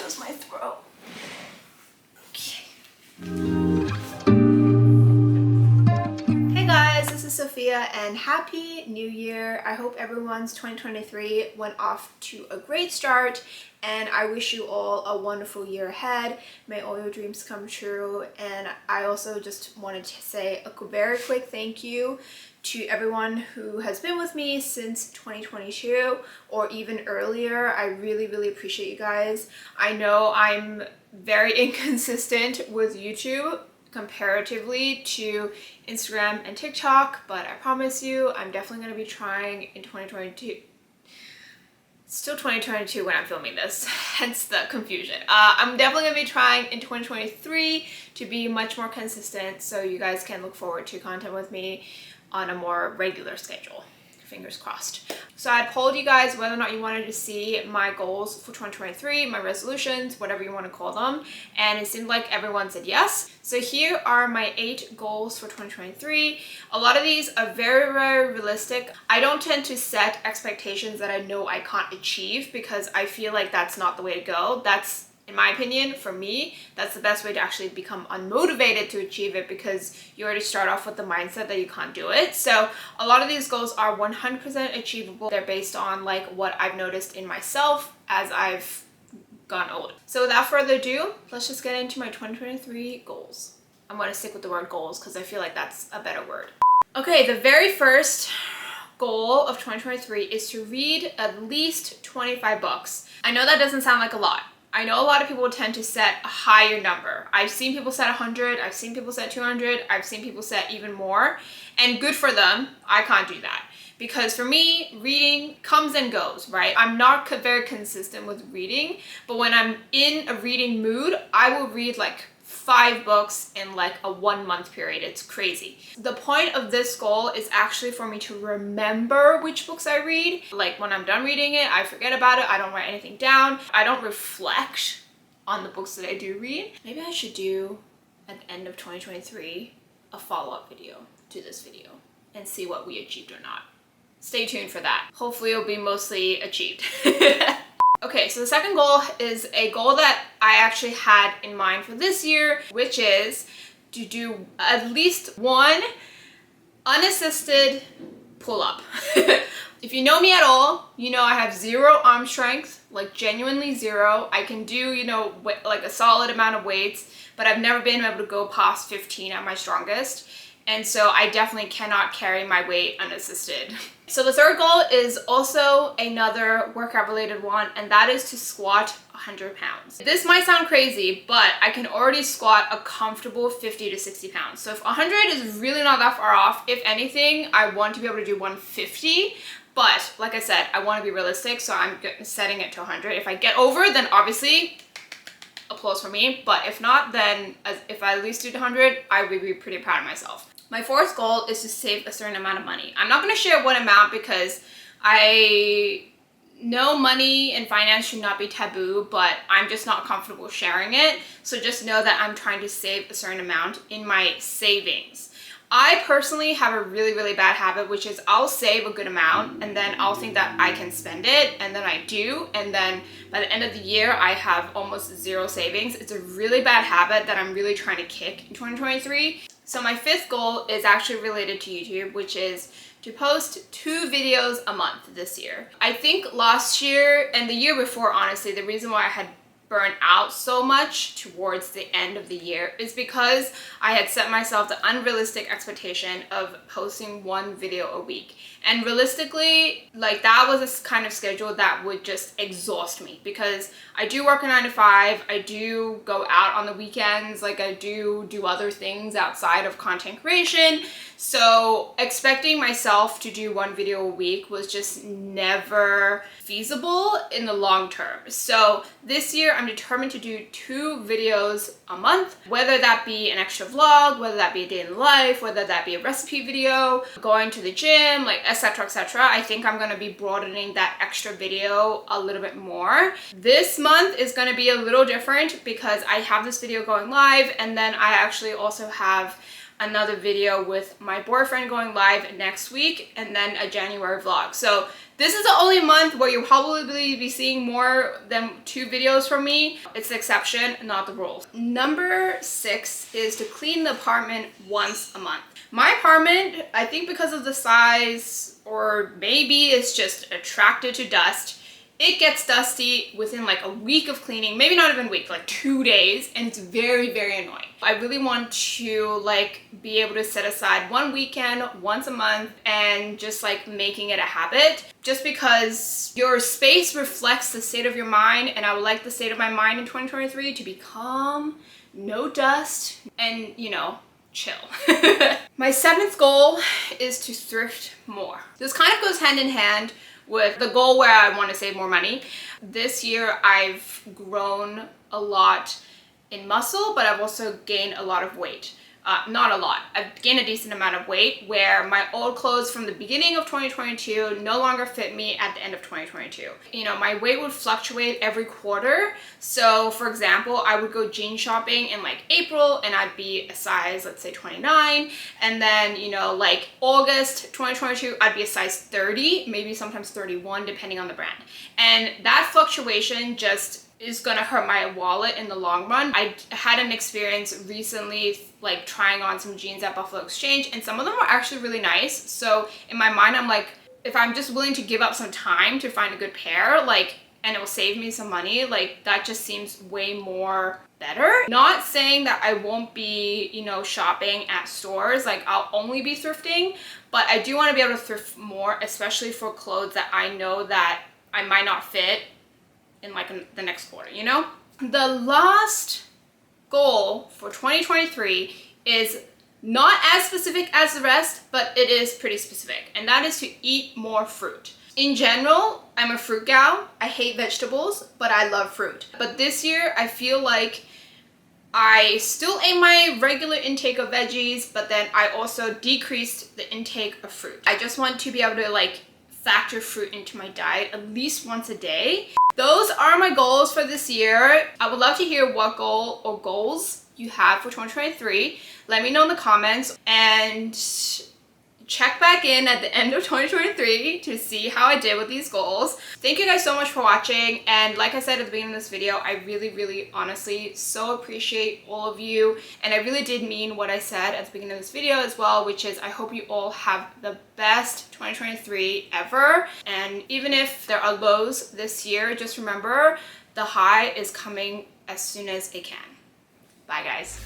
goes my throat. Okay. Hey guys, this is Sophia and Happy New Year. I hope everyone's 2023 went off to a great start and I wish you all a wonderful year ahead. May all your dreams come true. And I also just wanted to say a very quick thank you to everyone who has been with me since 2022 or even earlier. I really appreciate you guys. I know I'm very inconsistent with YouTube comparatively to Instagram and TikTok, but I promise you I'm definitely going to be trying in 2022. Still 2022 when I'm filming this, hence the confusion. I'm definitely going to be trying in 2023 to be much more consistent so you guys can look forward to content with me on a more regular schedule. Fingers crossed. So I polled you guys whether or not you wanted to see my goals for 2023, my resolutions, whatever you want to call them, and it seemed like everyone said yes. So here are my 8 goals for 2023. A lot of these are very realistic. I don't tend to set expectations that I know I can't achieve because I feel like that's not the way to go. That's, in my opinion, for me, that's the best way to actually become unmotivated to achieve it because you already start off with the mindset that you can't do it. So a lot of these goals are 100% achievable. They're based on like what I've noticed in myself as I've gone older. So without further ado, let's just get into my 2023 goals. I'm going to stick with the word goals because I feel like that's a better word. Okay, the very first goal of 2023 is to read at least 25 books. I know that doesn't sound like a lot. I know a lot of people tend to set a higher number. I've seen people set 100, I've seen people set 200, I've seen people set even more, and good for them. I can't do that because for me, reading comes and goes, right? I'm not very consistent with reading, but when I'm in a reading mood, I will read like 5 books in like a 1-month period. It's crazy. The point of this goal is actually for me to remember which books I read. Like when I'm done reading it, I forget about it. I don't write anything down. I don't reflect on the books that I do read. Maybe I should do at the end of 2023 a follow-up video to this video and see what we achieved or not. Stay tuned for that. Hopefully it'll be mostly achieved. Okay, so the second goal is a goal that I actually had in mind for this year, which is to do at least 1 unassisted pull-up. If you know me at all, you know I have 0 arm strength, like genuinely 0. I can do, you know, like a solid amount of weights, but I've never been able to go past 15 at my strongest. And so I definitely cannot carry my weight unassisted. So the third goal is also another workout related one, and that is to squat 100 pounds. This might sound crazy, but I can already squat a comfortable 50 to 60 pounds. So if 100 is really not that far off, if anything, I want to be able to do 150. But like I said, I want to be realistic, so I'm setting it to 100. If I get over, then obviously applause for me. But if not, then if I at least do 100, I would be pretty proud of myself. My fourth goal is to save a certain amount of money. I'm not going to share what amount because I know money and finance should not be taboo, but I'm just not comfortable sharing it. So just know that I'm trying to save a certain amount in my savings. I personally have a really bad habit, which is I'll save a good amount and then I'll think that I can spend it, and then I do, and then by the end of the year I have almost 0 savings. It's a really bad habit that I'm really trying to kick in 2023. So my 5th goal is actually related to YouTube, which is to post 2 videos a month this year. I think last year and the year before, honestly, the reason why I had burn out so much towards the end of the year is because I had set myself the unrealistic expectation of posting 1 video a week. And realistically, like that was a kind of schedule that would just exhaust me because I do work a 9 to 5, I do go out on the weekends, like I do other things outside of content creation. So expecting myself to do 1 video a week was just never feasible in the long term. So this year I'm determined to do 2 videos a month, whether that be an extra vlog, whether that be a day in life, whether that be a recipe video, going to the gym, like etc. etc. I think I'm going to be broadening that extra video a little bit more. This month is going to be a little different because I have this video going live, and then I actually also have another video with my boyfriend going live next week, and then a January vlog. So this is the only month where you'll probably be seeing more than 2 videos from me. It's the exception, not the rule. Number 6 is to clean the apartment once a month. My apartment, I think because of the size, or maybe it's just attracted to dust, it gets dusty within like a week of cleaning, maybe not even a week, like 2 days, and it's very, very annoying. I really want to like be able to set aside one weekend once a month and just like making it a habit, just because your space reflects the state of your mind, and I would like the state of my mind in 2023 to be calm, no dust, and you know, chill. My 7th goal is to thrift more. This kind of goes hand in hand with the goal where I want to save more money. This year I've grown a lot in muscle, but I've also gained a lot of weight. Not a lot. I've gained a decent amount of weight, where my old clothes from the beginning of 2022 no longer fit me at the end of 2022. You know, my weight would fluctuate every quarter. So for example, I would go jean shopping in like April and I'd be a size, let's say 29. And then, you know, like August 2022, I'd be a size 30, maybe sometimes 31, depending on the brand. And that fluctuation just is gonna hurt my wallet in the long run. I had an experience recently like trying on some jeans at Buffalo Exchange, and some of them were actually really nice. So in my mind, I'm like, if I'm just willing to give up some time to find a good pair, like, and it will save me some money, like that just seems way more better. Not saying that I won't be, you know, shopping at stores, like I'll only be thrifting, but I do want to be able to thrift more, especially for clothes that I know that I might not fit in like the next quarter, you know? The last goal for 2023 is not as specific as the rest, but it is pretty specific, and that is to eat more fruit. In general, I'm a fruit gal. I hate vegetables, but I love fruit. But this year, I feel like I still ate my regular intake of veggies, but then I also decreased the intake of fruit. I just want to be able to like factor fruit into my diet at least once a day. Those are my goals for this year. I would love to hear what goal or goals you have for 2023. Let me know in the comments, and check back in at the end of 2023 to see how I did with these goals. Thank you guys so much for watching, and like I said at the beginning of this video, I really honestly so appreciate all of you, and I really did mean what I said at the beginning of this video as well, which is I hope you all have the best 2023 ever. And even if there are lows this year, just remember the high is coming as soon as it can. Bye guys.